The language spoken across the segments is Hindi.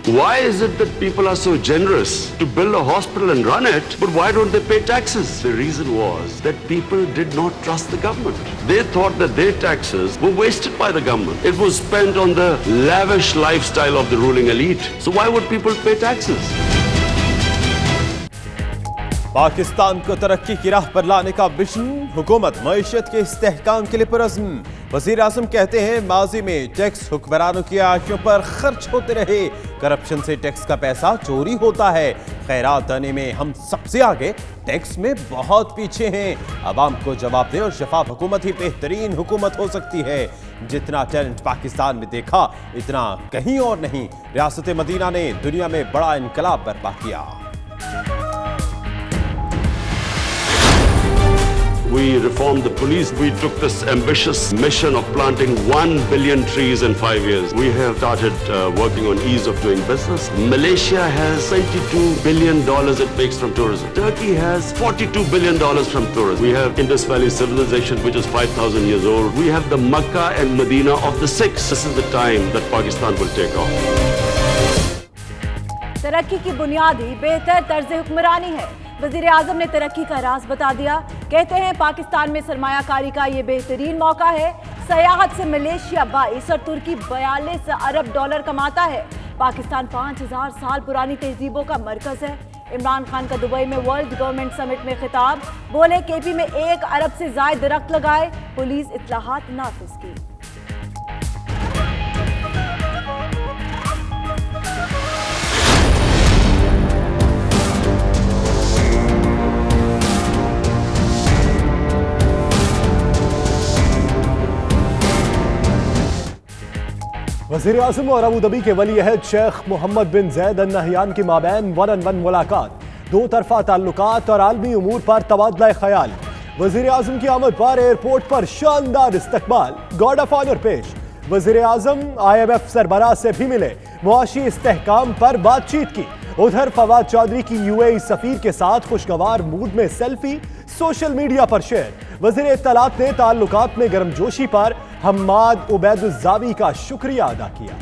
Why is it that people are so generous to build a hospital and run it, but why don't they pay taxes? The reason was that people did not trust the government. They thought that their taxes were wasted by the government. It was spent on the lavish lifestyle of the ruling elite. So why would people pay taxes? Pakistan को तरक्की की राह पर लाने का विजन, हुकूमत मईशत के इस्तेहकाम के लिए पुरज़्म। वज़ीर आज़म कहते हैं माजी में टैक्स हुक्मरानों की आंखों पर खर्च होते रहे, करप्शन से टैक्स का पैसा चोरी होता है, खैरात देने में हम सबसे आगे, टैक्स में बहुत पीछे हैं। आवाम को जवाब दे और शफाफ हुकूमत ही बेहतरीन हुकूमत हो सकती है। जितना टैलेंट पाकिस्तान में देखा इतना कहीं और नहीं। रियासत मदीना ने दुनिया में बड़ा इनकलाब बर्पा किया। We reformed the police. We took this ambitious mission of planting 1 billion trees in 5 years. We have started working on ease of doing business. Malaysia has $22 billion it makes from tourism. Turkey has $42 billion from tourism. We have Indus Valley civilization, which is 5,000 years old. We have the Makkah and Medina of the six. This is the time that Pakistan will take off. तरक्की की बुनियाद ही बेहतर तर्ज हुक्मरानी है। वज़ीर आज़म ने तरक्की का राज बता दिया। कहते हैं पाकिस्तान में सरमायाकारी का ये बेहतरीन मौका है। सयाहत से मलेशिया 22 और तुर्की 42 अरब डॉलर कमाता है। पाकिस्तान 5000 साल पुरानी तहजीबों का मरकज है। इमरान खान का दुबई में वर्ल्ड गवर्नमेंट समिट में खिताब, बोले केपी में 1 अरब से ज़ायद दरख्त लगाए, पुलिस इत्तलाहात नाफिज की। वज़ीर आज़म और अबू धाबी के वली अहद शेख मोहम्मद बिन ज़ैद अल नहयान की माबैन 1-on-1 मुलाकात, दो तरफा ताल्लुकात और आलमी उमूर पर तबादला ख्याल। वज़ीर आज़म की आमद पर एयरपोर्ट पर शानदार इस्तकबाल, गार्ड ऑफ ऑनर पेश। वज़ीर आज़म IMF सरबराह से भी मिले, मुआशी इस्तेहकाम पर बातचीत की। उधर फवाद चौधरी की UAE सफीर के साथ खुशगवार मूड में सेल्फी सोशल मीडिया पर शेयर। वज़ीर इत्तलात ने ताल्लुकात में गर्मजोशी पर हम्माद उबैदुज़्ज़ावी का शुक्रिया अदा किया।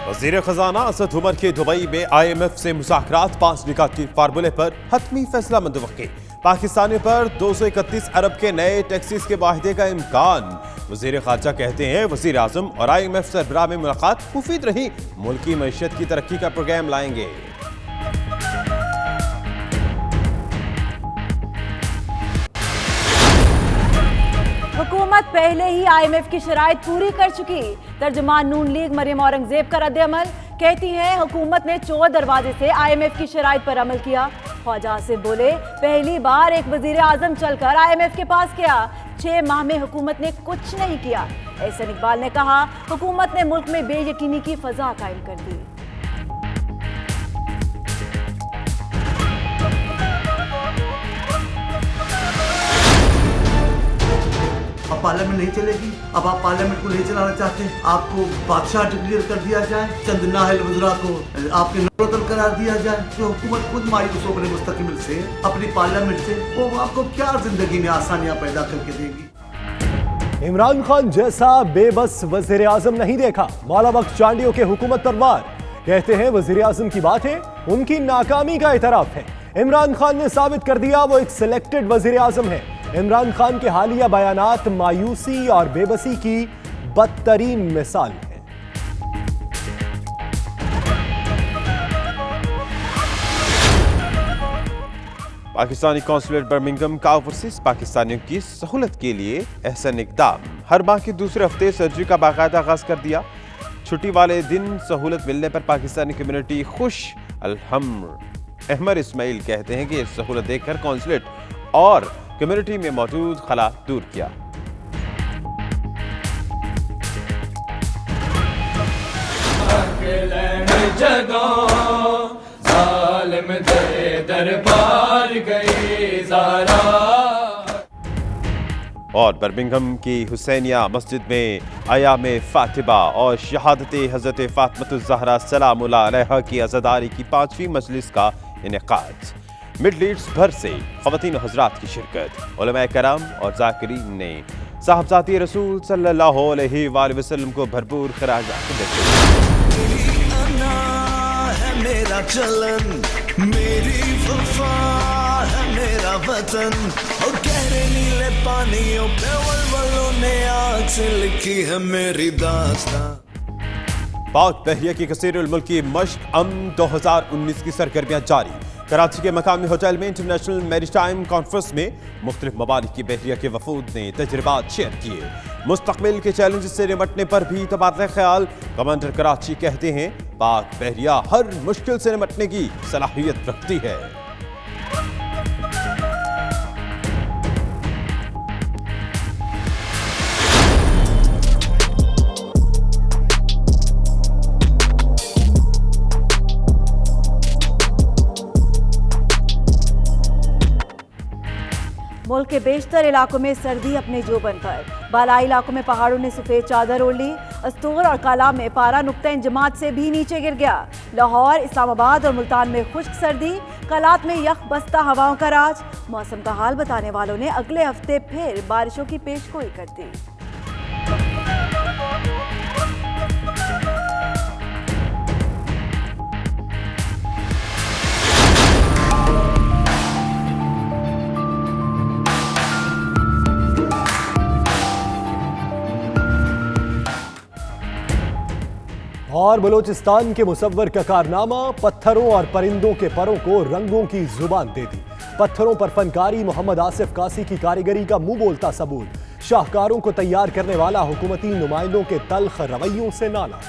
वज़ीर खजाना असद उमर के दुबई में IMF से मुज़ाकरात, 5 निकात के फार्मूले पर हतमी फैसला मुतवक्की। पाकिस्तानियों पर 231 अरब के नए टैक्सेस के वाहिदे का इम्कान। वज़ीर ख़ारजा कहते हैं वज़ीर आज़म और IMF सरबराह में मुलाकात मुफीद रही, मुल्की मईशत की तरक्की का प्रोग्राम लाएंगे। हुकूमत पहले ही IMF की शराइत पूरी कर चुकी। तर्जुमान नून लीग मरियम औरंगजेब का रद्द-ए-अमल, कहती हैं हुकूमत ने चोर दरवाजे से IMF की शराइत पर अमल किया। ख्वाजा आसिफ बोले पहली बार एक वजीर आजम चलकर IMF के पास गया, 6 माह में हुकूमत ने कुछ नहीं किया। एहसन इकबाल ने कहा हुकूमत ने मुल्क में बेयकीनी की फजा कायम कर दी। अब पार्लियामेंट नहीं चलेगी। अब आप पार्लियामेंट को नहीं चलाना चाहते, आपको बादशाह डिक्लेयर कर दिया जाए, चंद नाहल वज़रा को आपके नौतन करार दिया जाए, तो हुकूमत खुद मायूस होकर मुस्तकिल से अपनी पार्लियामेंट से वो आपको क्या जिंदगी में आसानियां पैदा करके देगी। इमरान खान जैसा बेबस वज़ीर आज़म नहीं देखा, मौला बख्श चांडियों के हुकूमत पर वार। कहते हैं वज़ीर आज़म की बातें उनकी नाकामी का एतराफ़ है। इमरान खान ने साबित कर दिया वो एक सिलेक्टेड वज़ीर आज़म है। इमरान खान के हालिया बयानात मायूसी और बेबसी की बदतरीन मिसाल है। पाकिस्तानी कौंसुलेट बर्मिंघम का ओवरसीज पाकिस्तानियों की सहूलत के लिए एहसन इकदाम, हर माह के दूसरे हफ्ते सर्जरी का बाकायदा आगाज कर दिया। छुट्टी वाले दिन सहूलत मिलने पर पाकिस्तानी कम्युनिटी खुश। अहमर इस्माइल कहते हैं कि ये सहूलत देखकर कौंसुलेट और कम्युनिटी में मौजूद खला दूर किया। और बर्मिंघम की हुसैनिया मस्जिद में अयाम फातिमा और शहादत हज़रत फातिमा सलामुल्लाह अलैहा की अज़ादारी की 5वीं मजलिस का इनेकाद। मिडल ईस्ट भर से ख़वातीन हज़रात की शिरकत, उलमाए कराम और ज़ाकिरीन ने साहबजादी रसूल सल्लल्लाहु अलैहि वसल्लम को भरपूर खिराजात देते हैं। मेरा चलन मेरी वफा है मेरा वतन और गहरे नीले पानियों पे वलवलों ने आग से लिखी है मेरी दास्तां। पाक बहरिया की कसीरुल मुल्की मश्क 2019 की सरगर्मियां जारी। कराची के मकामी होटल में इंटरनेशनल मैरीटाइम कॉन्फ्रेंस में मुख्तलिफ ममालिक की बहरिया के वफूद ने तजर्बात शेयर किए। मुस्तकबिल के चैलेंज से निपटने पर भी तबादला ख्याल। कमांडर कराची कहते हैं पाक बहरिया हर मुश्किल से निपटने की सलाहियत रखती है। मुल्क के बेशतर इलाकों में सर्दी अपने जोबन पर। बालाई इलाकों में पहाड़ों ने सफेद चादर ओढ़ ली। अस्तूर और काला में पारा नुक्ता इंजमात से भी नीचे गिर गया। लाहौर, इस्लामाबाद और मुल्तान में खुश्क सर्दी। कलात में यख बस्ता हवाओं का राज। मौसम का हाल बताने वालों ने अगले हफ्ते फिर बारिशों की पेशगोई कर दी। और बलोचिस्तान के मुसव्वर का कारनामा, पत्थरों और परिंदों के परों को रंगों की जुबान दे दी। पत्थरों पर फनकारी मोहम्मद आसिफ कासी की कारीगरी का मुंह बोलता सबूत। शाहकारों को तैयार करने वाला हुकूमती नुमाइंदों के तल्ख रवैयों से नाला।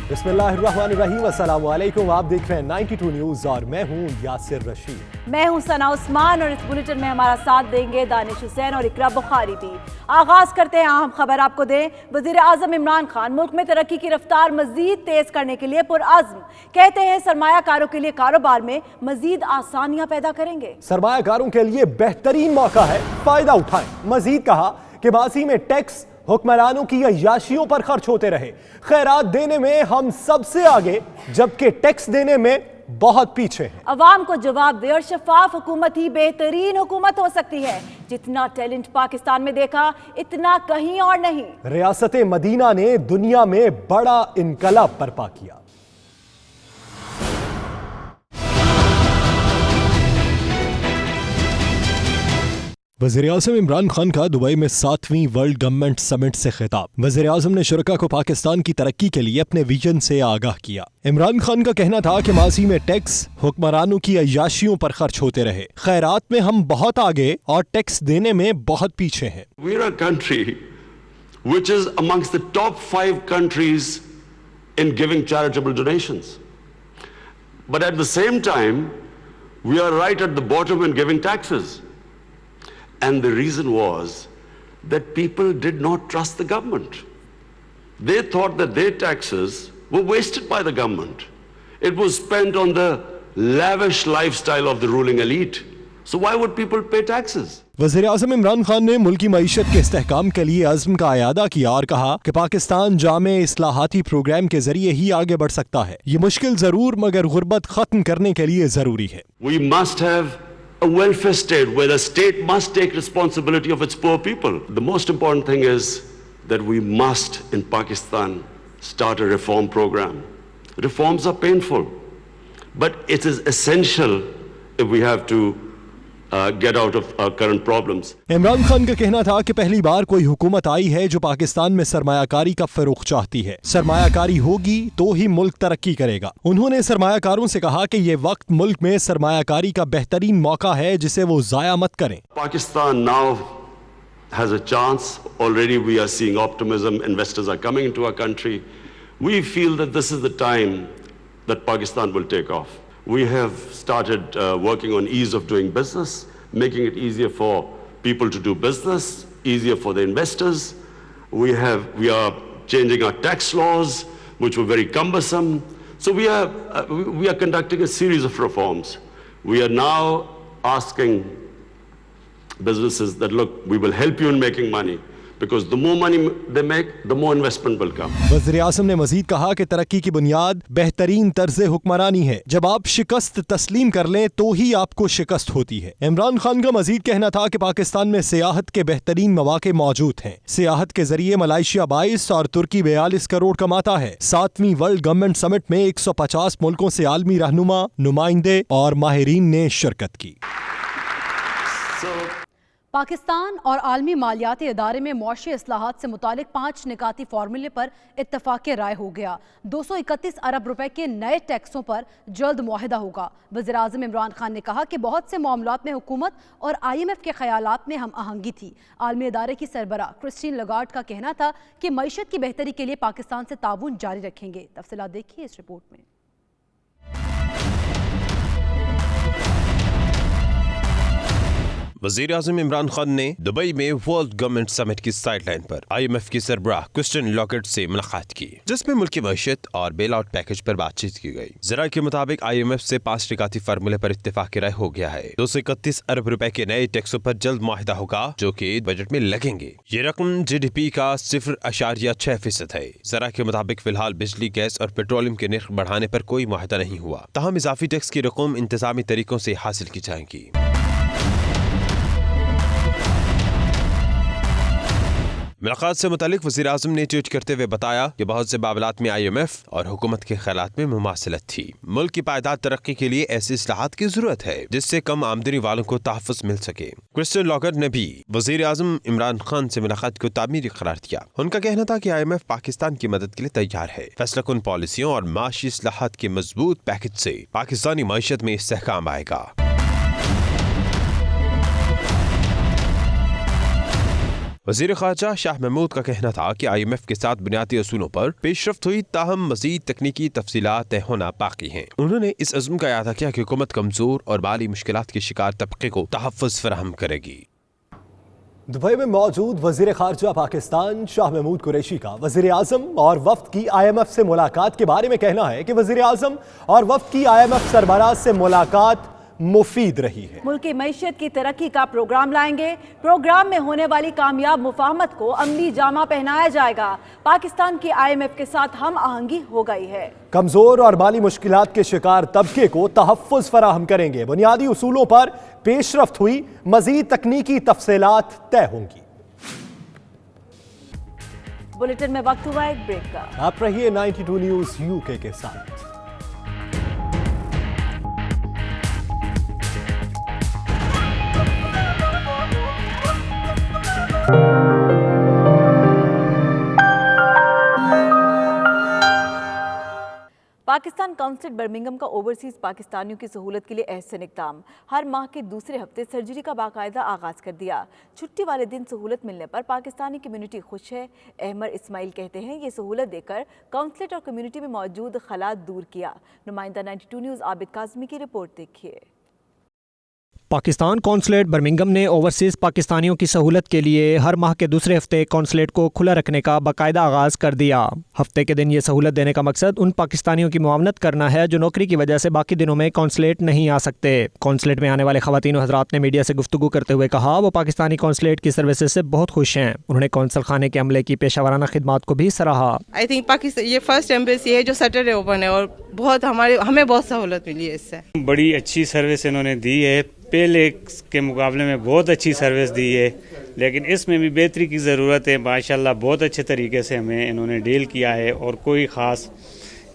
बिस्मिल्लाहिर्रहमानिर्रहीम, अस्सलाम वालेकुम। आप देख रहे हैं 92 न्यूज़ और मैं हूं यासिर रशीद। मैं हूं सना उस्मान और इस बुलेटिन में हमारा साथ देंगे दानिश हुसैन और इकरा बुखारी भी। आगाज करते हैं अहम खबर आपको दें। वजीर आजम इमरान खान मुल्क में तरक्की की रफ्तार मजीद तेज करने के लिए पुरअज़्म। कहते हैं सरमायाकारों के लिए कारोबार में मजीद आसानियां पैदा करेंगे। सरमायाकारों के लिए बेहतरीन मौका है, फायदा उठाएं। मजीद कहा कि माजी में टैक्स हुक्मरानों की अय्याशियों पर खर्च होते रहे। खैरात देने में हम सबसे आगे, जबकि टैक्स देने में बहुत पीछे हैं। अवाम को जवाब दे और शफाफ हुकूमत ही बेहतरीन हुकूमत हो सकती है। जितना टैलेंट पाकिस्तान में देखा, इतना कहीं और नहीं। रियासत मदीना ने दुनिया में बड़ा इनकलाब बर्पा किया। वज़ीर-ए-आज़म इमरान खान का दुबई में 7वीं वर्ल्ड गवर्नमेंट समिट से खिताब। वज़ीर-ए-आज़म ने शुरका को पाकिस्तान की तरक्की के लिए अपने विजन से आगाह किया। इमरान खान का कहना था कि माजी में टैक्स हुक्मरानों की अय्याशियों पर खर्च होते रहे। खैरात में हम बहुत आगे और टैक्स देने में बहुत पीछे हैं। We are a country which is amongst the top 5 countries in giving charitable donations. But at the same time, we are right at the bottom in giving taxes. And the reason was that people did not trust the government. They thought that their taxes were wasted by the government. It was spent on the lavish lifestyle of the ruling elite. So why would people pay taxes? वज़ीर-ए-आज़म इमरान खान ने मुल्की मईशत के इस्तेहकाम के लिए अज़्म का इयादा किया और कहा कि पाकिस्तान जामे इस्लाहाती प्रोग्राम के जरिए ही आगे बढ़ सकता है। ये मुश्किल जरूर, मगर गुर्बत खत्म करने के लिए जरूरी है। We must have a welfare state where the state must take responsibility of its poor people. The most important thing is that we must in Pakistan start a reform program. Reforms are painful, but it is essential if we have to get out of our current problems. Imran Khan का कहना था कि पहली बार कोई हुकूमत आई है जो पाकिस्तान में सरमायाकारी का फरोग चाहती है। सरमायाकारी होगी तो ही मुल्क तरक्की करेगा। उन्होंने सरमायाकारों से कहा कि ये वक्त मुल्क में सरमायाकारी का बेहतरीन मौका है जिसे वो जाया मत करें। Pakistan now has a chance. Already we are seeing optimism. Investors are coming into our country. We feel that this is the time that Pakistan will take off. We have started working on ease of doing business, making it easier for people to do business, easier for the investors. We are changing our tax laws, which were very cumbersome. So we are conducting a series of reforms. We are now asking businesses that, look, we will help you in making money. because the more money they make, the more investment will come. वज़ीर आज़म ने मजीद कहा कि तरक्की की बुनियाद बेहतरीन तर्ज हुक्मरानी है। जब आप शिकस्त तस्लीम कर लें तो ही आपको शिकस्त होती है। इमरान खान का मजीद कहना था कि पाकिस्तान में सियाहत के बेहतरीन मौके मौजूद हैं। सियाहत के जरिए मलेशिया 22 और तुर्की 42 करोड़ कमाता है। 7वीं वर्ल्ड गवर्नमेंट समिट में 150 मुल्कों से आलमी रहनुमा, नुमाइंदे और माहिरीन ने शिरकत की। पाकिस्तान और आलमी मालियाती इदारे में मुआशी इस्लाहात से मुतालिक 5 निकाती फार्मूले पर इत्तफाक राय हो गया। 231 अरब रुपए के नए टैक्सों पर जल्द मुआहिदा होगा। वज़ीर आज़म इमरान खान ने कहा कि बहुत से मामलात में हुकूमत और IMF के ख्यालात में हम आहंगी थी। आलमी इदारे की सरबराह क्रिस्टीन लगार्ड का कहना था कि मईशत की बेहतरी के लिए पाकिस्तान से ताउन जारी रखेंगे। तफसीलात देखिए इस रिपोर्ट में। वज़ीर आज़म इमरान खान ने दुबई में वर्ल्ड गवर्नमेंट समिट की साइडलाइन पर IMF की सरबराह क्रिस्टीन लगार्ड से मुलाकात की, जिसमें मुल्की मईशत और बेल आउट पैकेज पर बातचीत की गई। ज़रा के मुताबिक IMF से 5 निकाती फार्मूले पर इत्तेफाक राय हो गया है। 231 अरब रुपए के नए टैक्सों पर जल्द मुआहिदा होगा, जो कि बजट में लगेंगे। ये रकम GDP का 0.6% है। ज़रा के मुताबिक फिलहाल बिजली, गैस और पेट्रोलियम के निर्ख बढ़ाने पर कोई मुआहिदा नहीं हुआ। ताहम इजाफी टैक्स की रकम इंतजामी तरीकों से हासिल की जाएगी। मुलाकात से मुतालिक वज़ीर आज़म ने ट्वीट करते हुए बताया कि बहुत से मामलात में IMF और हुकूमत के ख्यालात में मुमासिलत थी। मुल्क की पायदार तरक्की के लिए ऐसी इस्लाहात की जरूरत है जिससे कम आमदनी वालों को तहफ़्फ़ुज़ मिल सके। क्रिस्टीन लगार्ड ने भी वज़ीर आज़म इमरान खान से मुलाकात को तामीरी करार दिया। उनका कहना था कि IMF पाकिस्तान की मदद के लिए तैयार है। फैसलाकुन पॉलिसियों और माशी इस्लाहात के मजबूत पैकेज से पाकिस्तानी मईशत में इस्तेहकाम आएगा। वज़ीर ख़ारजा शाह महमूद का कहना था कि IMF के साथ बुनियादी असूलों पर पेशरफ्त हुई, ताहम मज़ीद तकनीकी तफसीलात तय होना बाकी हैं। उन्होंने इस अज़्म का याद किया कि हुकूमत कमज़ोर और माली मुश्किलात के शिकार तबके को तहफ़्फ़ुज़ फराहम करेगी। दुबई में मौजूद वज़ीर ख़ारजा पाकिस्तान शाह महमूद कुरैशी का वज़ीर आज़म और वफ़द की IMF से मुलाकात के बारे में कहना है कि वज़ीर आज़म और वफ़द की IMF सरबराह से मुलाकात मुफीद रही है। मुल्क की मईशत की तरक्की का प्रोग्राम लाएंगे। प्रोग्राम में होने वाली कामयाब मुफाहमत को अमली जामा पहनाया जाएगा। पाकिस्तान की IMF के साथ हम आहंगी हो गई है। कमजोर और माली मुश्किलात के शिकार तबके को तहफ़्फ़ुज़ फराहम करेंगे। बुनियादी उसूलों पर पेशरफ्त हुई, मजीद तकनीकी तफसीलात तय होंगी। बुलेटिन में वक्त हुआ एक ब्रेक का। आप रहिए 92 न्यूज़ UK के साथ। पाकिस्तान काउंसिल बर्मिंघम का ओवरसीज पाकिस्तानियों की सहूलत के लिए अहसन इक़दाम। हर माह के दूसरे हफ्ते सर्जरी का बाकायदा आगाज़ कर दिया। छुट्टी वाले दिन सहूलत मिलने पर पाकिस्तानी कम्युनिटी खुश है। अहमद इस्माइल कहते हैं ये सहूलत देकर काउंसलेट और कम्युनिटी में मौजूद खलात दूर किया। नुमाइंदा 92 न्यूज़ आबिद काज़मी की रिपोर्ट देखिए। पाकिस्तान कौंसलेट बर्मिंघम ने ओवरसीज़ पाकिस्तानियों की सहूलत के लिए हर माह के दूसरे हफ्ते कौंसलेट को खुला रखने का बाकायदा आगाज़ कर दिया। हफ्ते के दिन ये सहूलत देने का मकसद उन पाकिस्तानियों की मुआवनत करना है जो नौकरी की वजह से बाकी दिनों में कौंसलेट नहीं आ सकते। कौंसलेट में आने वाले ख़वातीन हज़रात ने मीडिया से गुफ्तगू करते हुए कहा वो पाकिस्तानी कौंसलेट की सर्विसेज से बहुत खुश हैं। उन्होंने कौंसल खाने के अमले की पेशावराना खिदमात को भी सराहा। आई थिंक पाकिस्तान ये फर्स्ट एम्बेसी है जो सैटरडे ओपन है और बहुत हमें बहुत सहूलत मिली है इससे। बड़ी अच्छी सर्विस इन्होंने दी है, पहले के मुकाबले में बहुत अच्छी सर्विस दी है, लेकिन इसमें भी बेहतरी की ज़रूरत है। माशाल्लाह बहुत अच्छे तरीके से हमें इन्होंने डील किया है और कोई ख़ास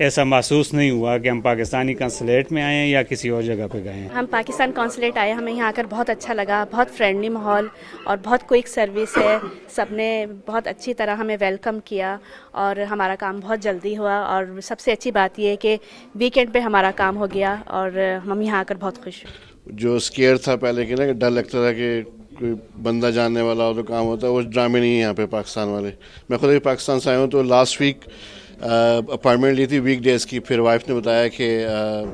ऐसा महसूस नहीं हुआ कि हम पाकिस्तानी कौंसलेट में आए हैं या किसी और जगह पे गए हैं। हम पाकिस्तान कौंसलेट आए, हमें यहाँ आकर बहुत अच्छा लगा। बहुत फ्रेंडली माहौल और बहुत क्विक सर्विस है। सबने बहुत अच्छी तरह हमें वेलकम किया और हमारा काम बहुत जल्दी हुआ। और सबसे अच्छी बात यह है कि वीकेंड पे हमारा काम हो गया और हम यहाँ आकर बहुत खुश हैं। जो स्केयर था पहले के ना कि डर लगता था कि कोई बंदा जानने वाला हो तो काम होता है, वो ड्रामे नहीं है यहाँ पे पाकिस्तान वाले। मैं खुद ही पाकिस्तान से आया हूँ तो लास्ट वीक अपॉइंटमेंट ली थी वीक डेज़ की, फिर वाइफ ने बताया कि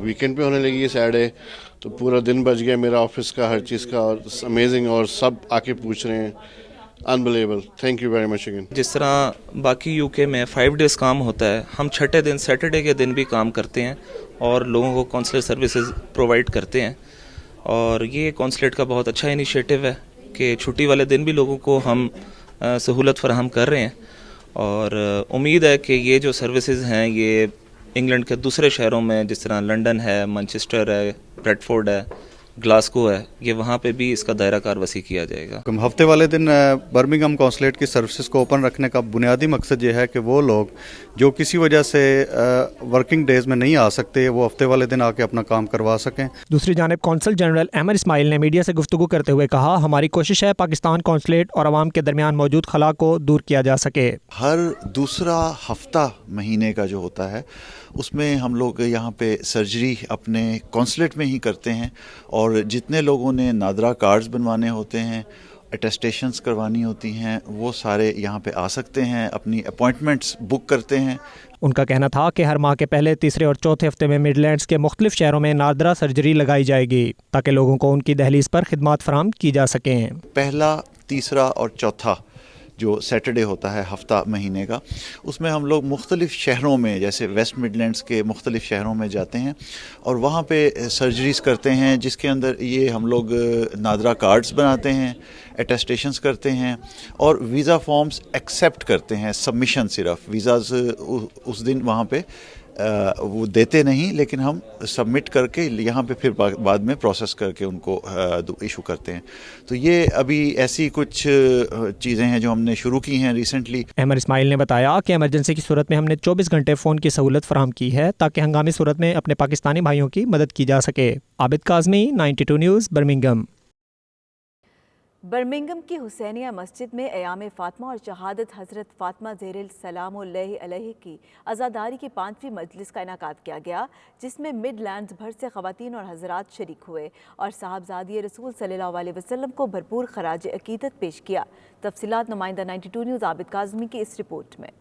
वीकेंड पे होने लगी है सैटरडे, तो पूरा दिन बच गया मेरा ऑफिस का हर चीज़ का। और अमेजिंग, और सब आके पूछ रहे हैं, unbelievable. Thank you very much again. जिस तरह बाकी यूके में 5 डेज़ काम होता है, हम छठे दिन सैटरडे के दिन भी काम करते हैं और लोगों को कौंसलर सर्विसेज प्रोवाइड करते हैं। और ये कौंसलेट का बहुत अच्छा इनिशिएटिव है कि छुट्टी वाले दिन भी लोगों को हम सहूलत फराहम कर रहे हैं और उम्मीद है कि ये जो सर्विसेज हैं ये इंग्लैंड के दूसरे शहरों में जिस तरह लंदन है, मैनचेस्टर है, ब्रेडफोर्ड है, ग्लासगो है, ये वहाँ पे भी इसका दायरा कार वसी किया जाएगा। हफ्ते वाले दिन बर्मिंघम कौंसलेट की सर्विसेज को ओपन रखने का बुनियादी मकसद ये है कि वो लोग जो किसी वजह से वर्किंग डेज में नहीं आ सकते वो हफ्ते वाले दिन आके अपना काम करवा सकें। दूसरी जानिब कौंसल जनरल अमर इस्माइल ने मीडिया से गुफ्तगू करते हुए कहा, हमारी कोशिश है पाकिस्तान कौंसलेट और अवाम के दरमियान मौजूद खला को दूर किया जा सके। हर दूसरा हफ्ता महीने का जो होता है उसमें हम लोग यहाँ पे सर्जरी अपने कौंसलेट में ही करते हैं और जितने लोगों ने नादरा कार्ड्स बनवाने होते हैं, अटेस्टेशंस करवानी होती हैं, वो सारे यहाँ पे आ सकते हैं, अपनी अपॉइंटमेंट्स बुक करते हैं। उनका कहना था कि हर माह के पहले, तीसरे और चौथे हफ्ते में मिडलैंड्स के मुख्तलिफ शहरों में नादरा सर्जरी लगाई जाएगी ताकि लोगों को उनकी दहलीज पर खिदमात फराहम की जा सकें। पहला, तीसरा और चौथा जो सैटरडे होता है हफ्ता महीने का, उसमें हम लोग मुख्तलिफ शहरों में जैसे वेस्ट मिडलैंड्स के मुख्तलिफ शहरों में जाते हैं और वहाँ पे सर्जरीज़ करते हैं जिसके अंदर ये हम लोग नादरा कार्ड्स बनाते हैं, अटेस्टेशंस करते हैं और वीज़ा फॉर्म्स एक्सेप्ट करते हैं। सबमिशन सिर्फ वीज़ाज़ उस दिन वहाँ पे वो देते नहीं, लेकिन हम सबमिट करके यहाँ पे फिर बाद में प्रोसेस करके उनको इशू करते हैं। तो ये अभी ऐसी कुछ चीज़ें हैं जो हमने शुरू की हैं रिसेंटली। अमर इस्माइल ने बताया कि इमरजेंसी की सूरत में हमने 24 घंटे फ़ोन की सहूलत फराहम की है ताकि हंगामी सूरत में अपने पाकिस्तानी भाइयों की मदद की जा सके। Abid Kazmi, 92 news, Birmingham. Birmingham की हुसैनिया मस्जिद में अयाम फ़ातिमा और शहादत हज़रत फ़ातिमा ज़ेरिल सलामुल्लाहि अलैहि की आज़ादारी की 5वीं मजलिस का इनेकाद किया गया, जिसमें मिडलैंड्स भर से ख़वातीन और हज़रात शरीक हुए और साहबज़ादी रसूल सल्लल्लाहु अलैहि वसल्लम को भरपूर खराज अकीदत पेश किया। तफसीलात नुमाइंदा 92 न्यूज़ आबिद काज़मी की इस रिपोर्ट में।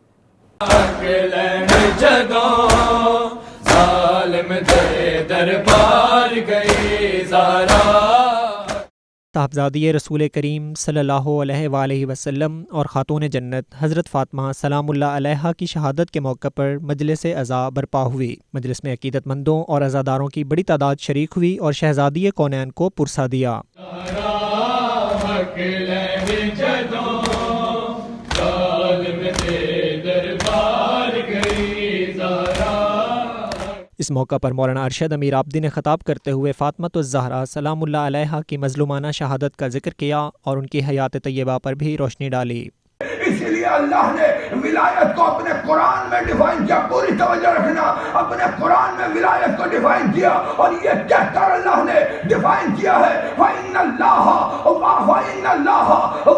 साहबजादी रसूल करीम सल्लल्लाहु अलैहि वसल्लम और खातून जन्नत हज़रत फ़ातिमा सलामुल्लाह अलैहा की शहादत के मौके पर मजलिस अज़ा बरपा हुई। मजलिस में अकीदतमंदों और अज़ादारों की बड़ी तादाद शरीक हुई और शहज़ादी कौनैन को पुरसा दिया। इस मौका पर मौलाना अरशद अमीर आब्दी ने खिताब करते हुए फ़ातिमा-तुज़-ज़हरा सलामुल्लाह अलैहा की मज़लूमाना शहादत का जिक्र किया और उनकी हयात तय्यबा पर भी रोशनी डाली। इसीलिए अल्लाह ने विलायत को अपने कुरान में डिफाइन किया। पूरी तवज्जो रखना, अपने कुरान में विलायत को डिफाइन किया और ये कहकर अल्लाह ने डिफाइन किया है फ़इन्नल्लाह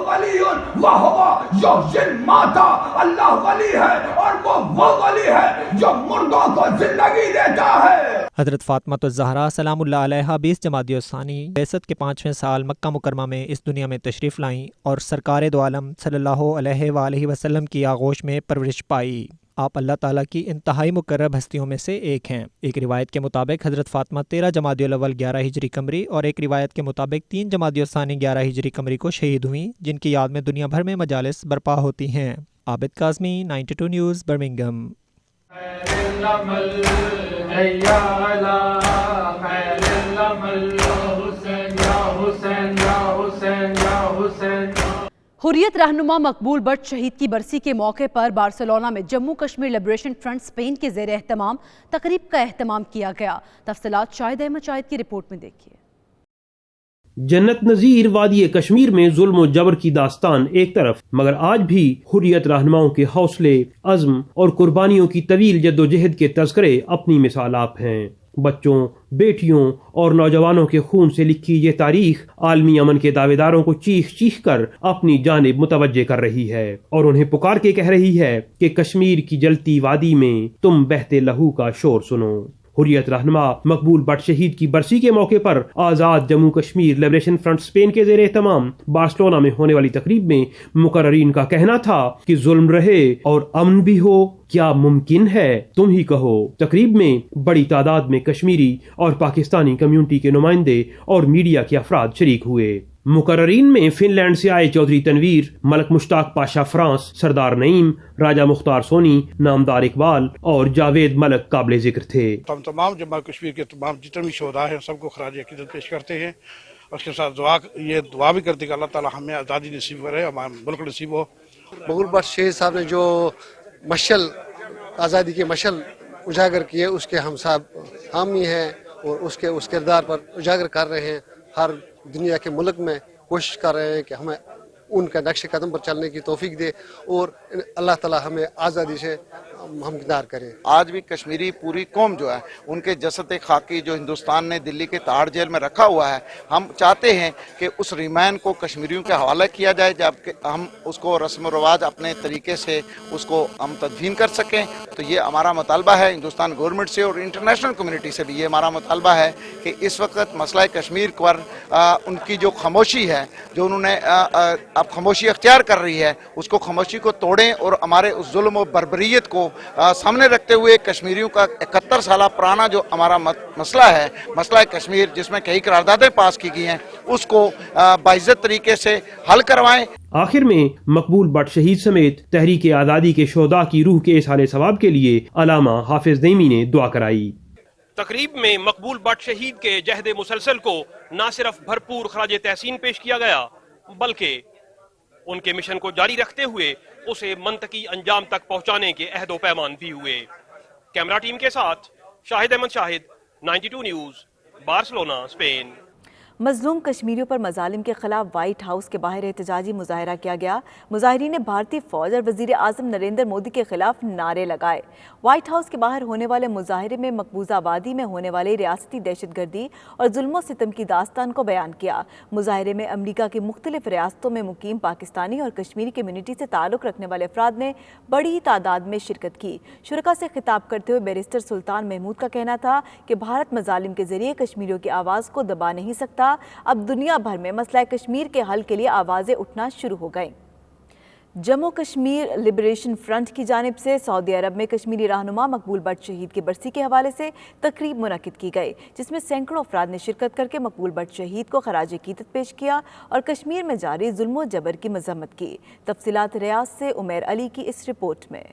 वलियुन व हुवा युहयिल मौता। अल्लाह वली है और वो वली है जो मुर्दों को जिंदगी देता है। हज़रत फ़ातिमा-तुज़-ज़हरा सलामुल्लाह अलैहा 20 जमादियुस्सानी बेसत के 5वें साल मक्का मुकरमा में इस दुनिया में तशरीफ़ लाईं और सरकार दो आलम सल्लल्लाहु अलैहि वसल्लम की आगोश में परवरिश पाई। आप अल्लाह ताला की इंतहाई मुकर्रब हस्तियों में से एक हैं। एक रिवायत के मुताबिक हज़रत फ़ातिमा 13 जमादियुल अव्वल 11 हिजरी कमरी और एक रिवायत के मुताबिक 3 जमादियुस्सानी 11 हिजरी कमरी को शहीद हुई, जिनकी याद में दुनिया भर में मजालिस बर्पा होती हैं। Abid Kazmi, 92 news, Birmingham. हुर्रियत रहनुमा मकबूल बट शहीद की बरसी के मौके पर बार्सिलोना में Jammu Kashmir Liberation Front Spain के ज़ेर एहतमाम तकरीब का एहतमाम किया गया। तफसीलात शाहिद अहमद शाहिद की रिपोर्ट में देखिए। जन्नत नज़ीर वादी कश्मीर में जुल्म और जबर की दास्तान एक तरफ, मगर आज भी हुर्रियत रहनुमाओं के हौसले, अज़्म और कुर्बानियों की तवील जद्दोजहद के तज़किरे अपनी मिसाल आप हैं। बच्चों, बेटियों और नौजवानों के खून से लिखी ये तारीख आलमी अमन के दावेदारों को चीख चीख कर अपनी जानिब मुतवज्जे कर रही है और उन्हें पुकार के कह रही है कि कश्मीर की जलती वादी में तुम बहते लहू का शोर सुनो। हुर्रियत रहनुमा मकबूल बट शहीद की बरसी के मौके पर Azad Jammu Kashmir Liberation Front Spain के ज़ेर एहतमाम बार्सिलोना में होने वाली तकरीब में मुकर्ररीन का कहना था कि जुल्म रहे और अमन भी हो, क्या मुमकिन है, तुम ही कहो। तकरीब में बड़ी तादाद में कश्मीरी और पाकिस्तानी कम्युनिटी के नुमाइंदे और मीडिया के अफराद शरीक हुए। मुकर्ररीन में फिनलैंड से आए चौधरी तनवीर, मलक मुश्ताक पाशा फ्रांस, सरदार नईम, राजा मुख्तार सोनी, नामदार इकबाल और जावेद मलक काबिल जिक्र थे। तमाम जम्मू कश्मीर के तमाम जितने भी शोधा हैं सबको खराज अकीदत पेश करते हैं और उसके साथ दुआ भी करते कि अल्लाह ताला हमें आज़ादी नसीब करे, हमारा मुल्क नसीब हो। मकबूल बट शहीद साहब ने जो मशल आज़ादी के मशल उजागर किए उसके हम सब हामी हैं और उसके उस किरदार पर उजागर कर रहे हैं। हर दुनिया के मुल्क में कोशिश कर रहे हैं कि हमें उनका नक्श कदम पर चलने की तौफीक दे और अल्लाह ताला हमें आज़ादी से हमकिनार करे। आज भी कश्मीरी पूरी कौम जो है उनके जसद खाकी जो हिंदुस्तान ने दिल्ली के ताड़ जेल में रखा हुआ है, हम चाहते हैं कि उस रिमांड को कश्मीरियों के हवाले किया जाए, जबकि हम उसको रस्म व रवाज अपने तरीके से उसको हम तदफीन कर सकें। तो ये हमारा मुतालबा है हिंदुस्तान गवर्नमेंट से और इंटरनेशनल कम्युनिटी से भी ये हमारा मुतालबा है कि इस वक्त मसला कश्मीर पर उनकी जो खामोशी है, जो उन्होंने अब खामोशी अख्तियार कर रही है, उसको खामोशी को तोड़ें और हमारे उस जुल्म और बर्बरियत को सामने रखते हुए कश्मीरियों का 71 साल पुराना जो हमारा मसला है, मसला कश्मीर, जिसमें कई करारदादें पास की गई हैं, उसको बाइज्जत तरीके से हल करवाएं। आखिर में मकबूल बट शहीद समेत तहरीक आज़ादी के शोहदा की रूह के इसाले सवाब के लिए अलामा हाफिज नईमी ने दुआ कराई। तकरीब में मकबूल बट शहीद के जहद मुसलसल को न सिर्फ भरपूर खराज तहसीन पेश किया गया, बल्कि उनके मिशन को जारी रखते हुए उसे मंतकी अंजाम तक पहुंचाने के अहदो पैमान भी हुए। कैमरा टीम के साथ Shahid Ahmed Shahid, 92 news, Barcelona, Spain. मजलूम कश्मीरियों पर मजालिम के खिलाफ व्हाइट हाउस के बाहर एहतजाजी मुजाहरा किया गया। मुजाहिरीन ने भारतीय फौज और वजीर आजम नरेंद्र मोदी के खिलाफ नारे लगाए। व्हाइट हाउस के बाहर होने वाले मुजाहरे में मकबूजा आबादी में होने वाली रियासती दहशतगर्दी और जुल्म सितम की दास्तान को बयान किया। मुजाहरे में अमरीका की मुख्तलिफ रियासतों में मुकीम पाकिस्तानी और कश्मीरी कम्यूनिटी से ताल्लुक़ रखने वाले अफराद ने बड़ी तादाद में शिरकत की। शुरका से खिताब करते हुए बैरिस्टर सुल्तान महमूद का कहना था कि भारत मजालिम के जरिए कश्मीरियों की आवाज़ को दबा नहीं सकता। अब दुनिया भर में मसला कश्मीर के हल के लिए आवाज़ें उठना शुरू हो गईं। जम्मू कश्मीर लिबरेशन फ्रंट की जानिब से सऊदी अरब में कश्मीरी रहनुमा मकबूल बट शहीद की बरसी के हवाले से तकरीब मुनक्किद की गई, जिसमें सैकड़ों अफराद ने शिरकत करके मकबूल बट शहीद को खराज अकीदत पेश किया और कश्मीर में जारी जुल्म जबर की मजम्मत की। तफसीलात रियाज से उमैर अली की इस रिपोर्ट में।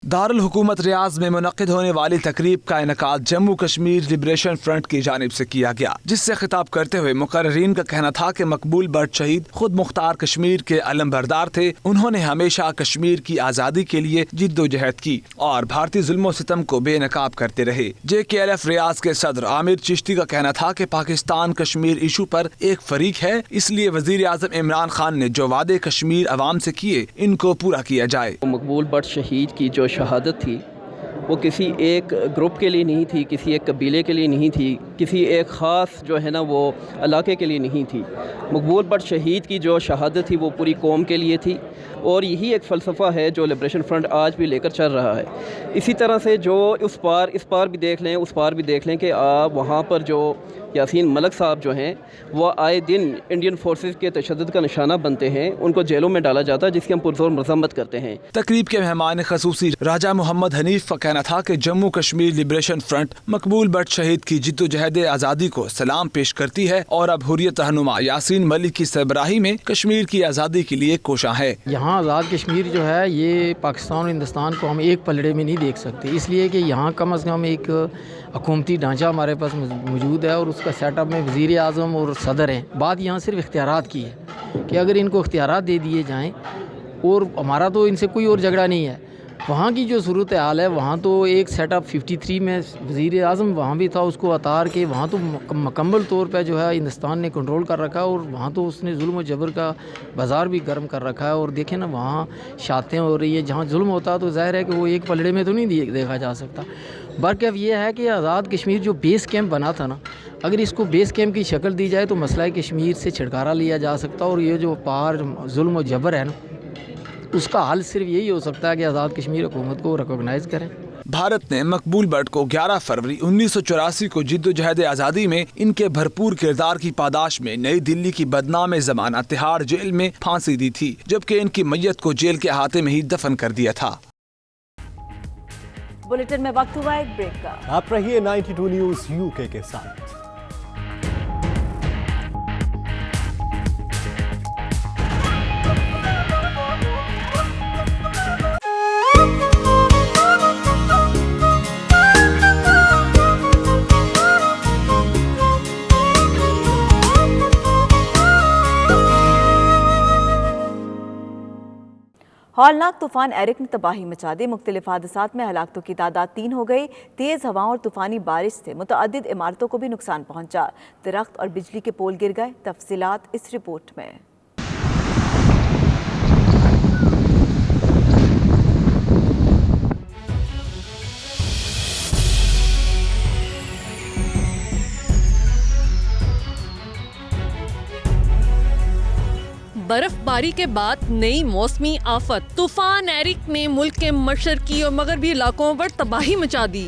दारुल हुकूमत रियाज में मुनक्किद होने वाली तकरीब का इनेकाद जम्मू कश्मीर लिबरेशन फ्रंट की जानिब से किया गया, जिससे खिताब करते हुए मुकर्रीन का कहना था कि मकबूल बट शहीद खुद मुख्तार कश्मीर के अलमबरदार थे। उन्होंने हमेशा कश्मीर की आज़ादी के लिए जिद्दोजहद की और भारतीय जुल्म सितम को बेनकाब करते रहे। JKLF रियाज के सदर आमिर चिश्ती का कहना था कि पाकिस्तान कश्मीर इशू पर एक फरीक है, इसलिए वजीर आजम इमरान खान ने जो वादे कश्मीर अवाम से किए इनको पूरा किया जाए। मकबूल बट शहीद की जो शहादत थी वो किसी एक ग्रुप के लिए नहीं थी, किसी एक कबीले के लिए नहीं थी, किसी एक ख़ास जो है ना वो इलाके के लिए नहीं थी। मकबूल बट शहीद की जो शहादत थी वो पूरी कौम के लिए थी और यही एक फ़लसफ़ा है जो लिबरेशन फ्रंट आज भी लेकर चल रहा है। इसी तरह से जो इस पार भी देख लें, उस पार भी देख लें कि आप वहाँ पर जो यासीन मलिक साहब जो हैं वो आए दिन इंडियन फोर्सेस के तशद्दुद का निशाना बनते हैं, उनको जेलों में डाला जाता है, जिसकी हम पुरजोर मजम्मत करते हैं। तकरीब के मेहमान खसूसी राजा मोहम्मद हनीफ का कहना था कि Jammu Kashmir Liberation front Maqbool but शहीद की जिद्दोजहद आज़ादी को सलाम पेश करती है और अब हुर्रियत रहनुमा यासीन मलिक की सरबराही में कश्मीर की आज़ादी के लिए कोशा है। यहाँ आज़ाद कश्मीर जो है ये पाकिस्तान और हिंदुस्तान को हम एक पलड़े में नहीं देख सकते, इसलिए कि यहाँ कम अज़ कम एक हुकूमती ढांचा हमारे पास मौजूद है और उसका सेटअप में वज़ीर आज़म और सदर हैं। बात यहाँ सिर्फ इख्तियारात की है कि अगर इनको इख्तियारात दे दिए जाएँ, और हमारा तो इनसे कोई और झगड़ा नहीं है। वहाँ की जो सूरत हाल है, वहाँ तो एक सेटअप 53 में वज़ीर आज़म वहाँ भी था, उसको उतार के वहाँ तो मुकम्मल तौर पे जो है हिंदुस्तान ने कंट्रोल कर रखा है और वहाँ तो उसने जुल्म जबर का बाज़ार भी गर्म कर रखा है। और देखें ना वहाँ शातें हो रही है, जहाँ जुल्म होता है तो ज़ाहिर है कि वो एक पलड़े में तो नहीं देखा जा सकता। बल्कि अब ये है कि आज़ाद कश्मीर जो बेस कैंप बना था ना, अगर इसको बेस कैंप की शक्ल दी जाए तो मसला कश्मीर से छुटकारा लिया जा सकता। और ये जो पार जुल्म जबर है ना, उसका हल सिर्फ यही हो सकता है कि आज़ाद कश्मीर हुकूमत को रिकॉग्नाइज करें। भारत ने मकबूल बट को 11 फरवरी 1984 को जिद्दोजहद आज़ादी में इनके भरपूर किरदार की पादाश में नई दिल्ली की बदनाम ज़माना तिहाड़ जेल में फांसी दी थी, जबकि इनकी मैयत को जेल के अहाते में ही दफन कर दिया था। बुलेटिन में वक्त हुआ एक ब्रेक का। आप रहिए 92 न्यूज़ UK के साथ। हौलनाक तूफान एरिक ने तबाही मचा दी। मुख्तलिफ हादसात में हलाकतों की तादाद 3 हो गई। तेज़ हवाओं और तूफानी बारिश से मुतअद्दिद इमारतों को भी नुकसान पहुंचा। दरख्त और बिजली के पोल गिर गए। तफसीलात इस रिपोर्ट में। बर्फबारी के बाद नई मौसमी आफत तूफान एरिक ने मुल्क के मशरकी और मगरबी इलाकों पर तबाही मचा दी।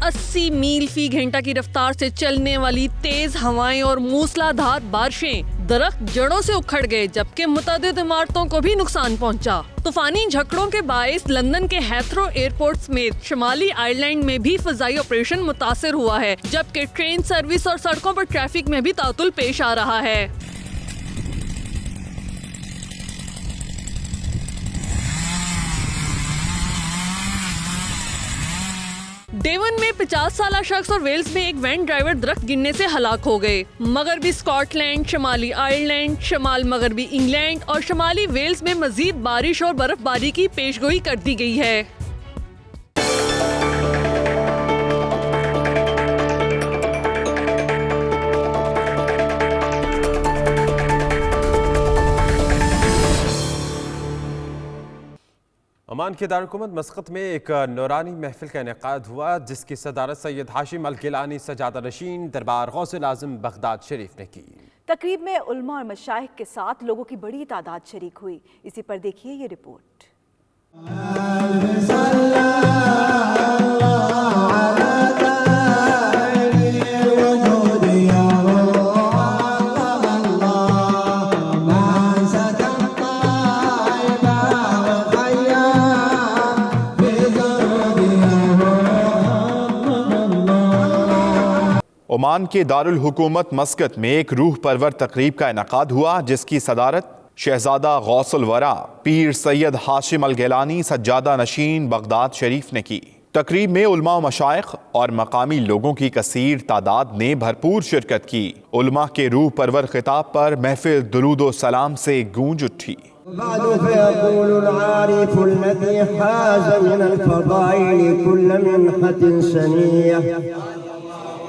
अस्सी मील फी घंटा की रफ्तार से चलने वाली तेज हवाएं और मूसलाधार बारिशें दरख्त जड़ों से उखड़ गए, जबकि मुतअद्दिद इमारतों को भी नुकसान पहुंचा। तूफानी झकड़ों के बायस लंदन के हेथरो एयरपोर्ट समेत शुमाली आयरलैंड में भी फजाई ऑपरेशन मुतासिर हुआ है, जबकि ट्रेन सर्विस और सड़कों पर ट्रैफिक में भी तातुल पेश आ रहा है। डेवन में 50 साला शख्स और वेल्स में एक वैन ड्राइवर दरख्त गिरने से हलाक हो गए। मगरबी स्कॉटलैंड, शमाली आयरलैंड, शमाल मगरबी इंग्लैंड और शमाली वेल्स में मजीद बारिश और बर्फबारी की पेशगोई कर दी गई है। ओमान के दारुल-हुकूमत मस्कत में एक नूरानी महफिल का इनेकाद हुआ, जिसकी सदारत सैयद हाशिम अल गिलानी सजादा नशीन दरबार गौसुल आज़म बगदाद शरीफ ने की। तकरीब में उलमा और मशाइख के साथ लोगों की बड़ी तादाद शरीक हुई। इसी पर देखिए ये रिपोर्ट। ओमान के दारुल हुकूमत मस्कत में एक रूह परवर तकरीब का इनकाद हुआ, जिसकी सदारत शहजादा गौसुल वरा पीर सैयद हाशिम अल गिलानी सज्जादा नशीन बगदाद शरीफ ने की। तकरीब में उलमा व मशाइख और मकामी लोगों की कसीर तादाद ने भरपूर शिरकत की। उलमा के रूह परवर खिताब पर महफिल दुरूद व सलाम से गूंज उठी।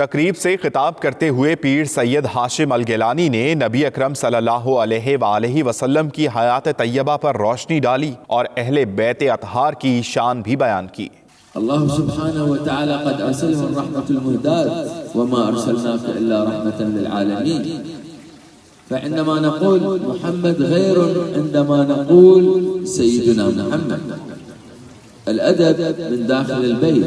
तकरीब से खिताब करते हुए पीर सैयद हाशिम अल गिलानी ने नबी अकरम सल्लल्लाहु अलैहि वसल्लम की हयात तैयबा पर रोशनी डाली और अहले बैत अतहार की शान भी बयान की। अल्लाह सुब्हानहु व तआला क़द अरसलहु रहमतुल मुहदात व मा अरसलनाका इल्ला रहमतन लिल आलमीन। फइन्नमा नक़ूल मुहम्मद गैरुन इन्दमा नक़ूल सय्यदुना मुहम्मद। अल-अदब मिन दाखिल अल-बैत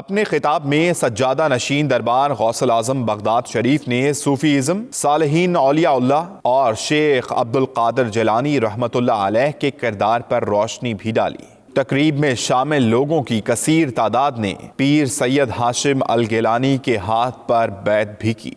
अपने खिताब में सज्जादा नशीन दरबार गौसुल आज़म बगदाद शरीफ ने सूफीज़म, सालिहीन औलियाउल्लाह और शेख अब्दुल कादिर जिलानी रहमतुल्लाह अलैह के किरदार पर रोशनी भी डाली। तकरीब में शामिल लोगों की कसीर तादाद ने पीर सैयद हाशिम अल गिलानी के हाथ पर बैत भी की।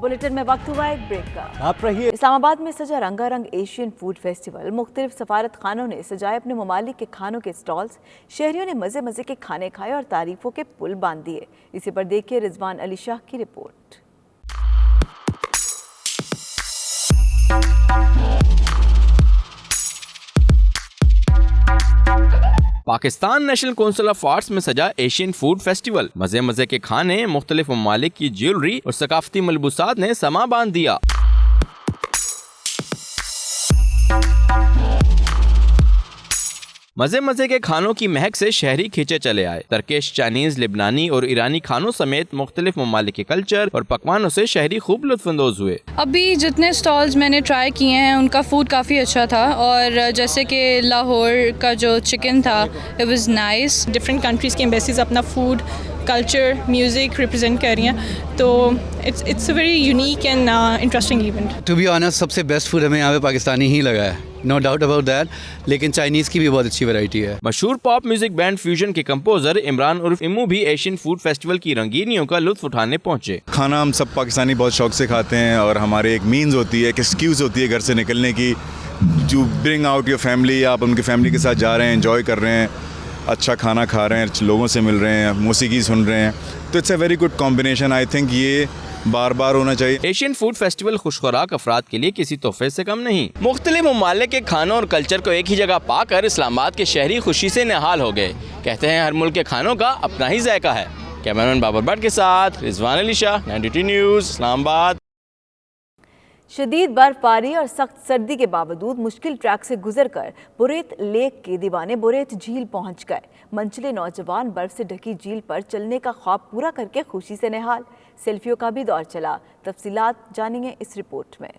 बुलेटिन में वक्त हुआ एक ब्रेक का। आप रहिए। इस्लामाबाद में सजा रंगारंग एशियन फूड फेस्टिवल। मुख्तलिफ सफारत खानों ने सजाए अपने ममालिक के खानों के स्टॉल्स। शहरियों ने मजे मजे के खाने खाए और तारीफों के पुल बांध दिए। इसी पर देखिए रिजवान अली शाह की report. Pakistan national council of arts में सजा एशियन फूड फेस्टिवल। मजे मजे के खाने, मुख्तलिफ ममालिक की ज्वेलरी और सकाफती मलबूसात ने समा बांध दिया। मजे मजे के खानों की महक से शहरी खींचे चले आए। टर्किश, चाइनीज, लिबनानी और ईरानी खानों समेत मुख्तलिफ ममालिक के कल्चर और पकवानों से शहरी खूब लुत्फानंदोज हुए। अभी जितने स्टॉल्स मैंने ट्राई किए हैं उनका फूड काफ़ी अच्छा था, और जैसे कि लाहौर का जो चिकन था it was nice. Different countries की एम्बेसीज अपना फूड, कल्चर, म्यूज़िक रिप्रेजेंट कर रही हैं, तो it's a very unique and interesting event. To be honest सबसे बेस्ट फूड हमें यहाँ पे पाकिस्तानी ही लगा है, नो डाउट अबाउट दैट, लेकिन चाइनीज़ की भी बहुत अच्छी वैरायटी है। मशहूर पॉप म्यूजिक बैंड फ्यूजन के कंपोजर इमरान उर्फ इमू भी एशियन फूड फेस्टिवल की रंगीनियों का लुत्फ उठाने पहुंचे। खाना हम सब पाकिस्तानी बहुत शौक से खाते हैं और हमारे एक मीन्स होती है, एक एक्सक्यूज़ होती है घर से निकलने की, to bring out your family. आप उनकी फैमिली के साथ जा रहे हैं, एंजॉय कर रहे हैं, अच्छा खाना खा रहे हैं, लोगों से मिल रहे हैं, मौसीकी सुन रहे हैं, तो it's a very good combination. I think ये बार बार होना चाहिए। एशियन फूड फेस्टिवल खुशखुराक अफराद के लिए किसी तोहफे से कम नहीं। मुख्तलिफ ममालिक के खानों और कल्चर को एक ही जगह पाकर इस्लामाबाद के शहरी खुशी से निहाल हो गए। कहते हैं हर मुल्क के खानों का अपना ही जायका है। कैमरामैन बाबर भट्ट के साथ रिजवान अली शाह, 92 न्यूज़, इस्लामाबाद। शदीद बर्फबारी और सख्त सर्दी के बावजूद मुश्किल ट्रैक से गुजरकर बुरेत लेक के दीवाने बुरेत झील पहुंच गए। मंचले नौजवान बर्फ से ढकी झील पर चलने का ख्वाब पूरा करके खुशी से निहाल। सेल्फियों का भी दौर चला। तफसीलात जानेंगे इस रिपोर्ट में।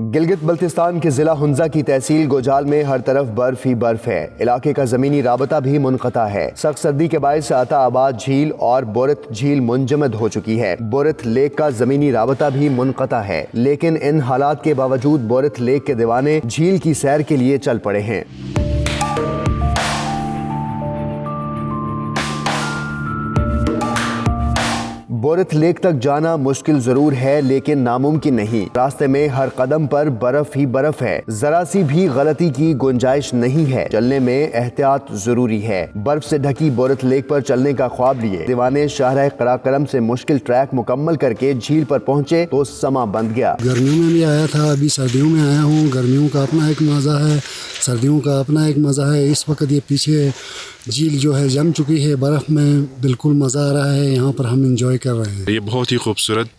गिलगित बल्तिस्तान के जिला हुंजा की तहसील गोजाल में हर तरफ बर्फ ही बर्फ है। इलाके का जमीनी राबता भी मुनक़ता है। सख्त सर्दी के बायस आता आबाद झील और बोरत झील मुंजमद हो चुकी है। बोरत लेक का जमीनी राबता भी मुनक़ता है, लेकिन इन हालात के बावजूद बोरत लेक के दीवाने झील की सैर के लिए चल पड़े हैं। बोरत लेक तक जाना मुश्किल जरूर है, लेकिन नामुमकिन नहीं। रास्ते में हर कदम पर बर्फ ही बर्फ है। जरा सी भी गलती की गुंजाइश नहीं है। चलने में एहतियात जरूरी है। बर्फ से ढकी बोरत लेक पर चलने का ख्वाब लिए दीवाने शाहराह कराकरम से मुश्किल ट्रैक मुकम्मल करके झील पर पहुंचे तो समा बंध गया। गर्मियों में भी आया था, अभी सर्दियों में आया हूँ। गर्मियों का अपना एक मज़ा है, सर्दियों का अपना एक मज़ा है। इस वक्त ये पीछे झील जो है जम चुकी है बर्फ़ में, बिल्कुल मज़ा आ रहा है। यहाँ पर हम इंजॉय कर रहे हैं। ये बहुत ही खूबसूरत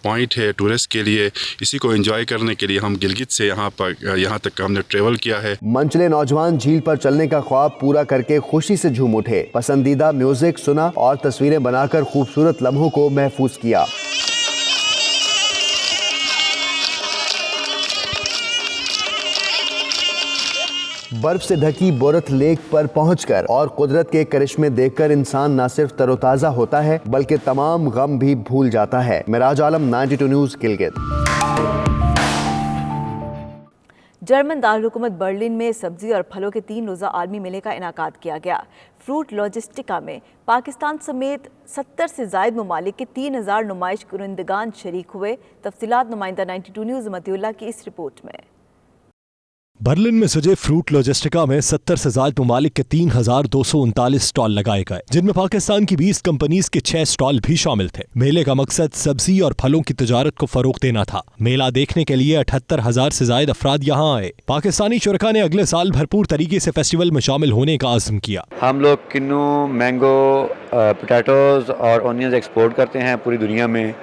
पॉइंट है टूरिस्ट के लिए। इसी को एंजॉय करने के लिए हम गिलगित से यहाँ तक हमने ट्रेवल किया है। मंचले नौजवान झील पर चलने का ख्वाब पूरा करके खुशी से झूम उठे। पसंदीदा म्यूजिक सुना और तस्वीरें बनाकर खूबसूरत लम्हों को महफूज किया। बर्फ से ढकी बोरत लेक पर पहुंचकर और कुदरत के करिश्मे देखकर इंसान न सिर्फ तरोताजा होता है बल्कि तमाम गम भी भूल जाता है। मिराज आलम, 92 न्यूज़, गिलगित। जर्मन दारुल-हुकूमत बर्लिन में सब्जी और फलों के 3 रोज़ा आलमी मेले का इनाकाद किया गया। फ्रूट लॉजिस्टिका में पाकिस्तान समेत 70 से ज़ायद ममालिक के 3000 नुमाइश कुरिंदगान शरीक हुए। तफसीलात नुमाइंदा 92 न्यूज़ मतियुल्लाह की इस रिपोर्ट में। बर्लिन में सजे फ्रूट लॉजिस्टिका में 70 से ज्यादा ममालिक के 3239 स्टॉल लगाए गए, जिनमें पाकिस्तान की 20 कंपनीज के 6 स्टॉल भी शामिल थे। मेले का मकसद सब्जी और फलों की तिजारत को फरोग देना था। मेला देखने के लिए 78,000 से ज्यादा अफराद यहाँ आए। पाकिस्तानी शुरका ने अगले साल भरपूर तरीके से फेस्टिवल में शामिल होने का आज़म किया। हम लोग किन्नू, मैंगो, पोटैटोज और ऑनियंस एक्सपोर्ट करते हैं पूरी दुनिया में।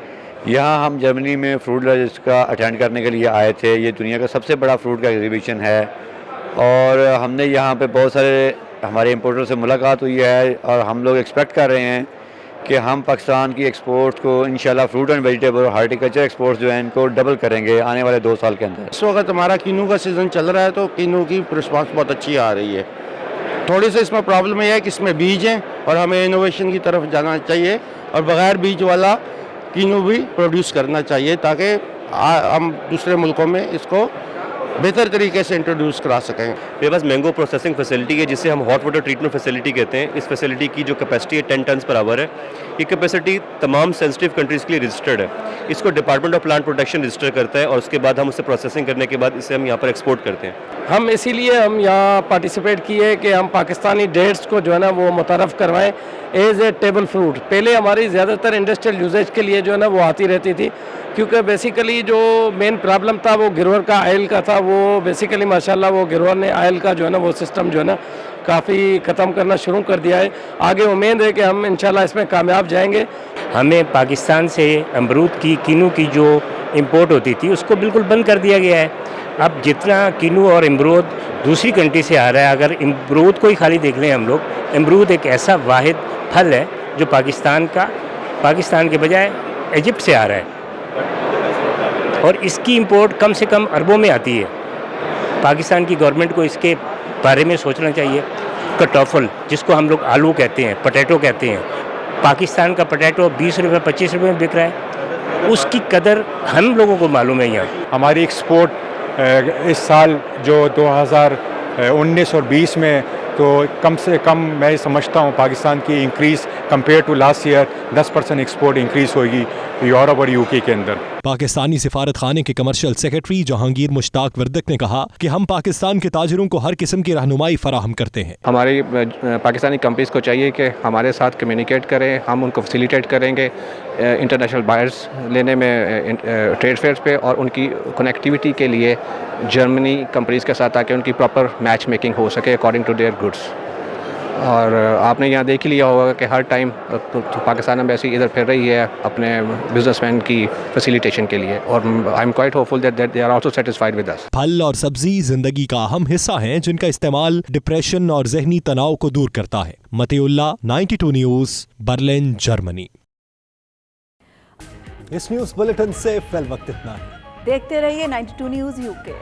यहाँ हम जर्मनी में फ्रूट लॉजिस्टिका अटेंड करने के लिए आए थे। ये दुनिया का सबसे बड़ा फ्रूट का एग्जीबिशन है और हमने यहाँ पे बहुत सारे हमारे इंपोर्टर से मुलाकात हुई है और हम लोग एक्सपेक्ट कर रहे हैं कि हम पाकिस्तान की एक्सपोर्ट को इंशाल्लाह फ्रूट एंड वेजिटेबल और हार्टिकल्चर एक्सपोर्ट्स जो हैं इनको डबल करेंगे आने वाले 2 साल के अंदर। इस वक्त हमारा किन्नू का सीज़न चल रहा है तो किन्नू की रिस्पांस बहुत अच्छी आ रही है। थोड़ी सी इसमें प्रॉब्लम यह है कि इसमें बीज हैं और हमें इनोवेशन की तरफ जाना चाहिए और बग़ैर बीज वाला कीनू भी प्रोड्यूस करना चाहिए, ताकि हम दूसरे मुल्कों में इसको बेहतर तरीके से इंट्रोड्यूस करा सकें। मेरे पास मैंगो प्रोसेसिंग फैसिलिटी है, जिसे हम हॉट वाटर ट्रीटमेंट फैसिलिटी कहते हैं। इस फैसिलिटी की जो कैपेसिटी है 10 टन पर आवर है। ये कैपेसिटी तमाम सेंसिटिव कंट्रीज़ के लिए रजिस्टर्ड है। इसको department of plant protection register करता है और उसके बाद हम उसे प्रोसेसिंग करने के बाद इसे हम यहाँ पर एक्सपोर्ट करते हैं। हम इसीलिए हम यहाँ पार्टिसिपेट किए कि हम पाकिस्तानी डेट्स को जो है ना वो मुतारफ़ करवाएं एज ए टेबल फ्रूट। पहले हमारी ज़्यादातर इंडस्ट्रियल यूजेज के लिए जो है ना वो आती रहती थी, क्योंकि बेसिकली जो मेन प्रॉब्लम था वो गिरवर का आयल का था। वो बेसिकली माशाल्लाह वो गिरवर ने आयल का जो है ना वो सिस्टम जो है ना काफ़ी ख़त्म करना शुरू कर दिया है। आगे उम्मीद है कि हम इंशाल्लाह इसमें कामयाब जाएंगे। हमें पाकिस्तान से अमरूद की कीनू की जो इंपोर्ट होती थी उसको बिल्कुल बंद कर दिया गया है। अब जितना कीनू और अमरूद दूसरी कंट्री से आ रहा है, अगर अमरूद को ही खाली देख लें हम लोग, अमरूद एक ऐसा वाहिद फल है जो पाकिस्तान के बजाय इजिप्ट से आ रहा है और इसकी इंपोर्ट कम से कम अरबों में आती है। पाकिस्तान की गवर्नमेंट को इसके बारे में सोचना चाहिए। कटोफल जिसको हम लोग आलू कहते हैं, पोटैटो कहते हैं, पाकिस्तान का पोटैटो 20 रुपये 25 रुपये में बिक रहा है। उसकी कदर हम लोगों को मालूम है। यहाँ हमारी एक्सपोर्ट इस साल जो 2019 और 20 में तो कम से कम मैं समझता हूँ पाकिस्तान की increase compare to last year 10% export increase होगी यूरोप और यूके के अंदर। पाकिस्तानी सिफारत खाने के कमर्शियल सेक्रेटरी जहांगीर मुश्ताक वर्दक ने कहा कि हम पाकिस्तान के ताजरों को हर किस्म की रहनुमाई फराहम करते हैं। हमारी पाकिस्तानी कंपनीज को चाहिए कि हमारे साथ कम्युनिकेट करें, हम उनको फैसिलिटेट करेंगे इंटरनेशनल बायर्स लेने में ट्रेड फेयर्स पे, और उनकी कनेक्टिविटी के लिए जर्मनी कंपनीज के साथ आके उनकी प्रॉपर मैच मेकिंग हो सके अकॉर्डिंग टू देयर गुड्स। और आपने यहाँ देख ही लिया होगा कि हर टाइम तो पाकिस्तान एम्बेसी इधर फिर रही है अपने बिजनेसमैन की फैसिलिटेशन के लिए, और I am quite hopeful that they are also satisfied with us. फल और सब्जी जिंदगी का अहम हिस्सा हैं, जिनका इस्तेमाल डिप्रेशन और जहनी तनाव को दूर करता है। Matiullah, 92 news, Berlin, Germany. इस न्यूज़ बुलेटिन से फिल वक्त इतना है। देखते रहिए 92 न्यूज़ यूके।